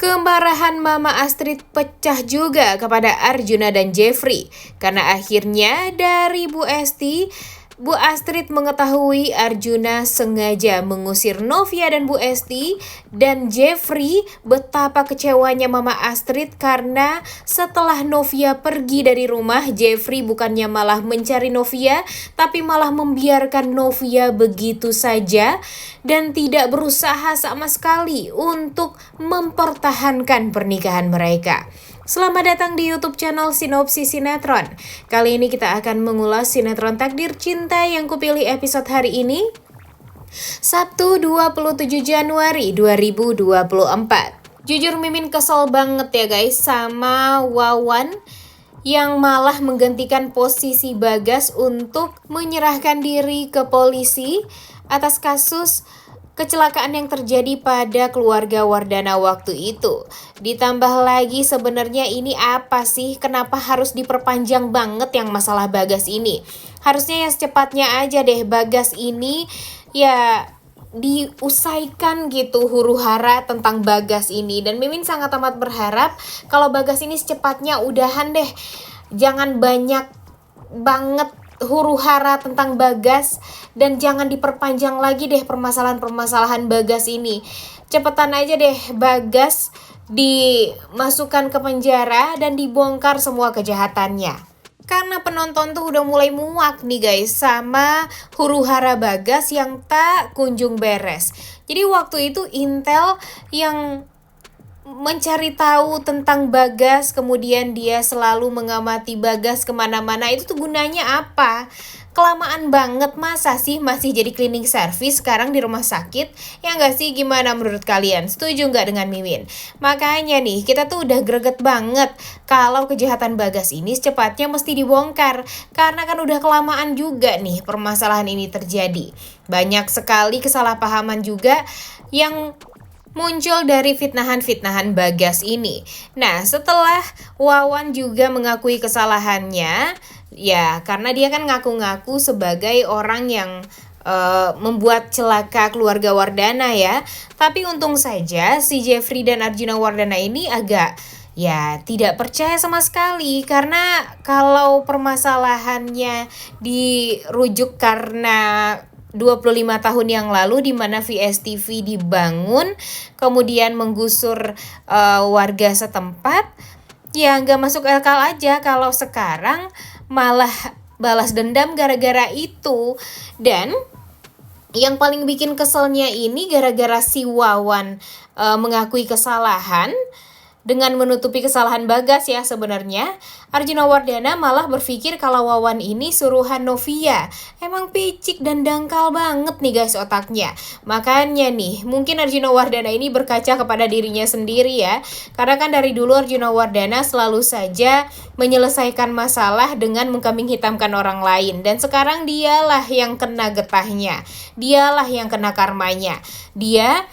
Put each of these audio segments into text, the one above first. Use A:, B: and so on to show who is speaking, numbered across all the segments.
A: Kemarahan Mama Astrid pecah juga kepada Arjuna dan Jeffrey karena akhirnya dari Bu Astrid mengetahui Arjuna sengaja mengusir Novia dan Bu Esti, dan Jeffrey betapa kecewanya Mama Astrid karena setelah Novia pergi dari rumah, Jeffrey bukannya malah mencari Novia, tapi malah membiarkan Novia begitu saja dan tidak berusaha sama sekali untuk mempertahankan pernikahan mereka. Selamat datang di YouTube channel Sinopsis Sinetron. Kali ini kita akan mengulas sinetron Takdir Cinta yang kupilih episode hari ini, Sabtu 27 Januari 2024. Jujur Mimin kesel banget ya guys sama Wawan yang malah menggantikan posisi Bagas untuk menyerahkan diri ke polisi atas kasus kecelakaan yang terjadi pada keluarga Wardana waktu itu. Ditambah lagi sebenarnya ini apa sih? Kenapa harus diperpanjang banget yang masalah Bagas ini? Harusnya ya secepatnya aja deh Bagas ini ya diusaikan gitu huru-hara tentang Bagas ini. Dan Mimin sangat amat berharap kalau Bagas ini secepatnya udahan deh. Jangan banyak banget huru-hara tentang Bagas dan jangan diperpanjang lagi deh permasalahan-permasalahan Bagas ini. Cepetan aja deh Bagas dimasukkan ke penjara dan dibongkar semua kejahatannya. Karena penonton tuh udah mulai muak nih guys sama huru-hara Bagas yang tak kunjung beres. Jadi waktu itu Intel yang mencari tahu tentang Bagas, kemudian dia selalu mengamati Bagas kemana-mana, itu tuh gunanya apa? Kelamaan banget, masa sih masih jadi cleaning service sekarang di rumah sakit? Ya nggak sih, gimana menurut kalian? Setuju nggak dengan Mimin? Makanya nih, kita tuh udah greget banget kalau kejahatan Bagas ini secepatnya mesti dibongkar. Karena kan udah kelamaan juga nih permasalahan ini terjadi. Banyak sekali kesalahpahaman juga yang muncul dari fitnahan-fitnahan Bagas ini. Nah, setelah Wawan juga mengakui kesalahannya, ya karena dia kan ngaku-ngaku sebagai orang yang membuat celaka keluarga Wardana ya. Tapi untung saja si Jeffrey dan Arjuna Wardana ini agak tidak percaya sama sekali, karena kalau permasalahannya dirujuk karena 25 tahun yang lalu di mana VSTV dibangun kemudian menggusur warga setempat, ya nggak masuk akal aja kalau sekarang malah balas dendam gara-gara itu. Dan yang paling bikin keselnya ini gara-gara si Wawan mengakui kesalahan dengan menutupi kesalahan Bagas ya sebenarnya. Arjuna Wardana malah berpikir kalau Wawan ini suruhan Novia. Emang picik dan dangkal banget nih guys otaknya. Makanya nih, mungkin Arjuna Wardana ini berkaca kepada dirinya sendiri ya. Karena kan dari dulu Arjuna Wardana selalu saja menyelesaikan masalah dengan mengkambing hitamkan orang lain. Dan sekarang dialah yang kena getahnya. Dialah yang kena karmanya. Dia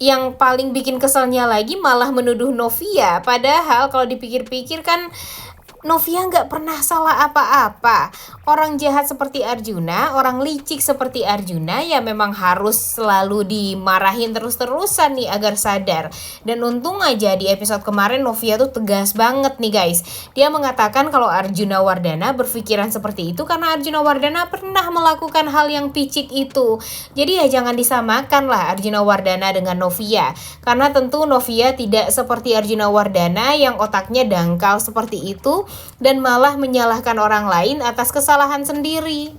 A: yang paling bikin keselnya lagi malah menuduh Novia. Padahal kalau dipikir-pikir kan Novia nggak pernah salah apa-apa. Orang jahat seperti Arjuna, orang licik seperti Arjuna ya memang harus selalu dimarahin terus-terusan nih agar sadar. Dan untung aja di episode kemarin Novia tuh tegas banget nih guys. Dia mengatakan kalau Arjuna Wardana berpikiran seperti itu karena Arjuna Wardana pernah melakukan hal yang picik itu. Jadi ya jangan disamakan lah Arjuna Wardana dengan Novia. Karena tentu Novia tidak seperti Arjuna Wardana yang otaknya dangkal seperti itu dan malah menyalahkan orang lain atas kesalahan sendiri.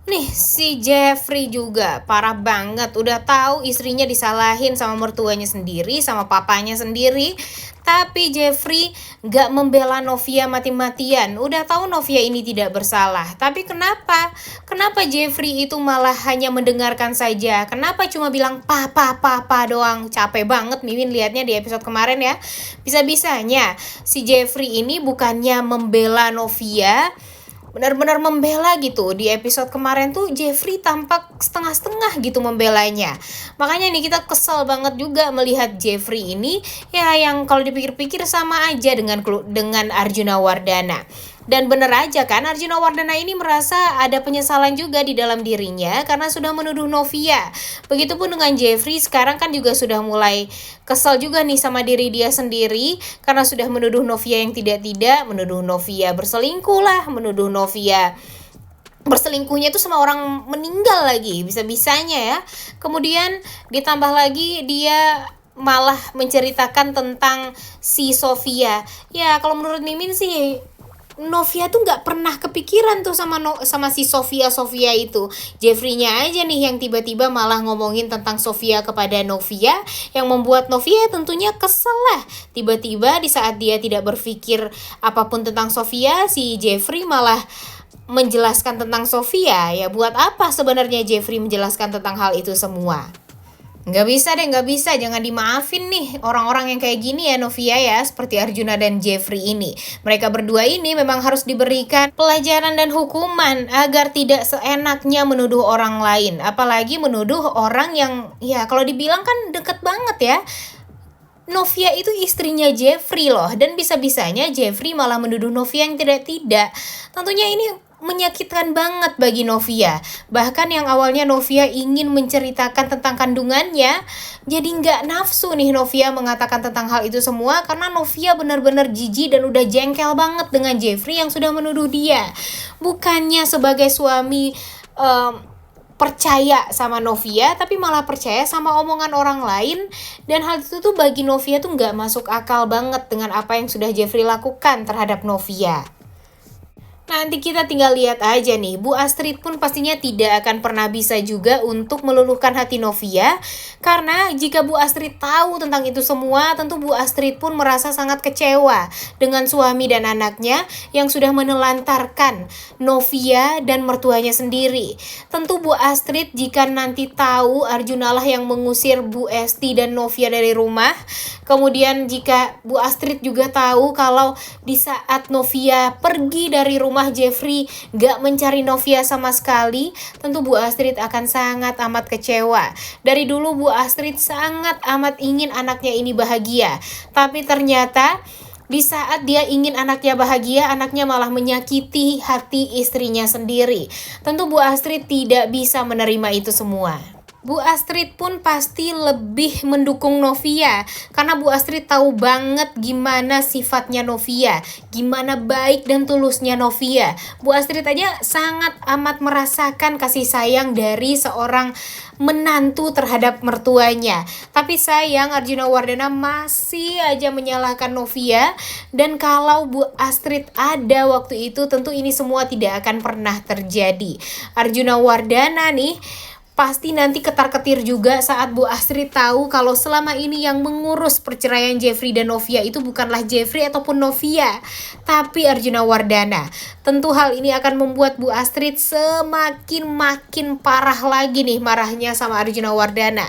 A: Nih si Jeffrey juga parah banget, udah tahu istrinya disalahin sama mertuanya sendiri, sama papanya sendiri, tapi Jeffrey gak membela Novia mati-matian. Udah tahu Novia ini tidak bersalah, tapi kenapa Jeffrey itu malah hanya mendengarkan saja? Kenapa cuma bilang papa doang? Capek banget Mimin lihatnya di episode kemarin ya. Bisa-bisanya si Jeffrey ini bukannya membela Novia, benar-benar membela gitu. Di episode kemarin tuh Jeffrey tampak setengah-setengah gitu membelanya. Makanya nih kita kesel banget juga melihat Jeffrey ini ya yang kalau dipikir-pikir sama aja dengan Arjuna Wardana. Dan bener aja kan, Arjuna Wardana ini merasa ada penyesalan juga di dalam dirinya karena sudah menuduh Novia. Begitupun dengan Jeffrey, sekarang kan juga sudah mulai kesal juga nih sama diri dia sendiri karena sudah menuduh Novia yang tidak-tidak, menuduh Novia berselingkuh lah, menuduh Novia berselingkuhnya itu sama orang meninggal lagi, bisa-bisanya ya. Kemudian ditambah lagi dia malah menceritakan tentang si Sofia. Ya kalau menurut Mimin sih Novia tuh nggak pernah kepikiran tuh sama si Sofia itu. Jeffrey-nya aja nih yang tiba-tiba malah ngomongin tentang Sofia kepada Novia, yang membuat Novia tentunya kesel lah. Tiba-tiba di saat dia tidak berpikir apapun tentang Sofia, si Jeffrey malah menjelaskan tentang Sofia. Ya buat apa sebenarnya Jeffrey menjelaskan tentang hal itu semua? Nggak bisa, jangan dimaafin nih orang-orang yang kayak gini ya Novia ya, seperti Arjuna dan Jeffrey ini. Mereka berdua ini memang harus diberikan pelajaran dan hukuman agar tidak seenaknya menuduh orang lain. Apalagi menuduh orang yang ya kalau dibilang kan deket banget ya. Novia itu istrinya Jeffrey loh, dan bisa-bisanya Jeffrey malah menuduh Novia yang tidak-tidak. Tentunya ini menyakitkan banget bagi Novia. Bahkan yang awalnya Novia ingin menceritakan tentang kandungannya, jadi nggak nafsu nih Novia mengatakan tentang hal itu semua karena Novia benar-benar jijik dan udah jengkel banget dengan Jeffrey yang sudah menuduh dia. Bukannya sebagai suami percaya sama Novia, tapi malah percaya sama omongan orang lain. Dan hal itu tuh bagi Novia tuh nggak masuk akal banget dengan apa yang sudah Jeffrey lakukan terhadap Novia. Nanti kita tinggal lihat aja nih, Bu Astrid pun pastinya tidak akan pernah bisa juga untuk meluluhkan hati Novia. Karena jika Bu Astrid tahu tentang itu semua, tentu Bu Astrid pun merasa sangat kecewa dengan suami dan anaknya yang sudah menelantarkan Novia dan mertuanya sendiri. Tentu Bu Astrid jika nanti tahu Arjuna lah yang mengusir Bu Esti dan Novia dari rumah. Kemudian jika Bu Astrid juga tahu kalau di saat Novia pergi dari rumah Jeffrey gak mencari Novia sama sekali, tentu Bu Astrid akan sangat amat kecewa. Dari dulu Bu Astrid sangat amat ingin anaknya ini bahagia, tapi ternyata di saat dia ingin anaknya bahagia, anaknya malah menyakiti hati istrinya sendiri. Tentu Bu Astrid tidak bisa menerima itu semua. Bu Astrid pun pasti lebih mendukung Novia karena Bu Astrid tahu banget gimana sifatnya Novia, gimana baik dan tulusnya Novia. Bu Astrid aja sangat amat merasakan kasih sayang dari seorang menantu terhadap mertuanya. Tapi sayang Arjuna Wardana masih aja menyalahkan Novia, dan kalau Bu Astrid ada waktu itu tentu ini semua tidak akan pernah terjadi. Arjuna Wardana nih pasti nanti ketar-ketir juga saat Bu Astrid tahu kalau selama ini yang mengurus perceraian Jeffrey dan Novia itu bukanlah Jeffrey ataupun Novia, tapi Arjuna Wardana. Tentu hal ini akan membuat Bu Astrid makin parah lagi nih marahnya sama Arjuna Wardana.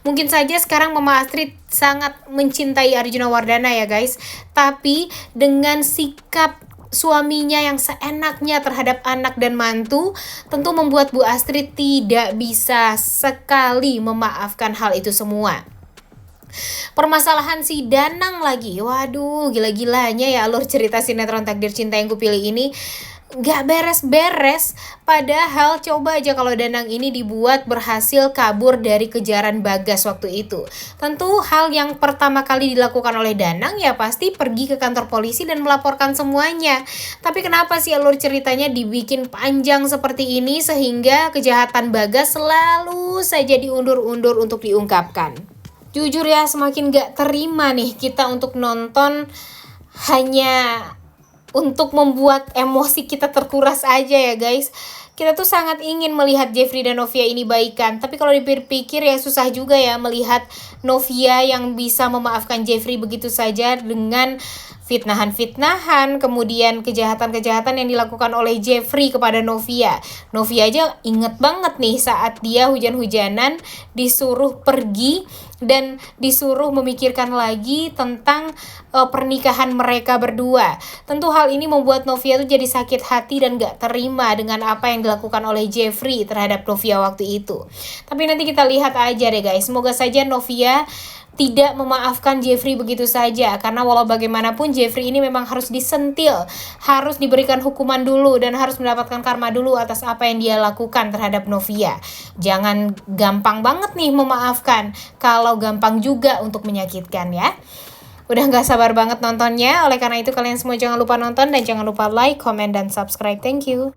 A: Mungkin saja sekarang Mama Astrid sangat mencintai Arjuna Wardana ya guys, tapi dengan sikap suaminya yang seenaknya terhadap anak dan mantu, tentu membuat Bu Astrid tidak bisa sekali memaafkan hal itu semua. Permasalahan si Danang lagi, waduh gila-gilanya ya alur cerita sinetron Takdir Cinta Yang Kupilih ini gak beres-beres. Padahal coba aja kalau Danang ini dibuat berhasil kabur dari kejaran Bagas waktu itu. Tentu hal yang pertama kali dilakukan oleh Danang ya pasti pergi ke kantor polisi dan melaporkan semuanya. Tapi kenapa sih alur ceritanya dibikin panjang seperti ini sehingga kejahatan Bagas selalu saja diundur-undur untuk diungkapkan? Jujur ya, semakin gak terima nih kita untuk nonton hanya untuk membuat emosi kita terkuras aja ya guys. Kita tuh sangat ingin melihat Jeffrey dan Novia ini baikan, tapi kalau dipikir ya susah juga ya melihat Novia yang bisa memaafkan Jeffrey begitu saja dengan fitnahan-fitnahan, kemudian kejahatan-kejahatan yang dilakukan oleh Jeffrey kepada Novia. Novia aja inget banget nih saat dia hujan-hujanan disuruh pergi dan disuruh memikirkan lagi tentang pernikahan mereka berdua. Tentu hal ini membuat Novia tuh jadi sakit hati dan gak terima dengan apa yang dilakukan oleh Jeffrey terhadap Novia waktu itu. Tapi nanti kita lihat aja deh guys, semoga saja Novia tidak memaafkan Jeffrey begitu saja, karena walau bagaimanapun Jeffrey ini memang harus disentil, harus diberikan hukuman dulu dan harus mendapatkan karma dulu atas apa yang dia lakukan terhadap Novia. Jangan gampang banget nih memaafkan, kalau gampang juga untuk menyakitkan ya. Udah gak sabar banget nontonnya, oleh karena itu kalian semua jangan lupa nonton dan jangan lupa like, comment, dan subscribe. Thank you.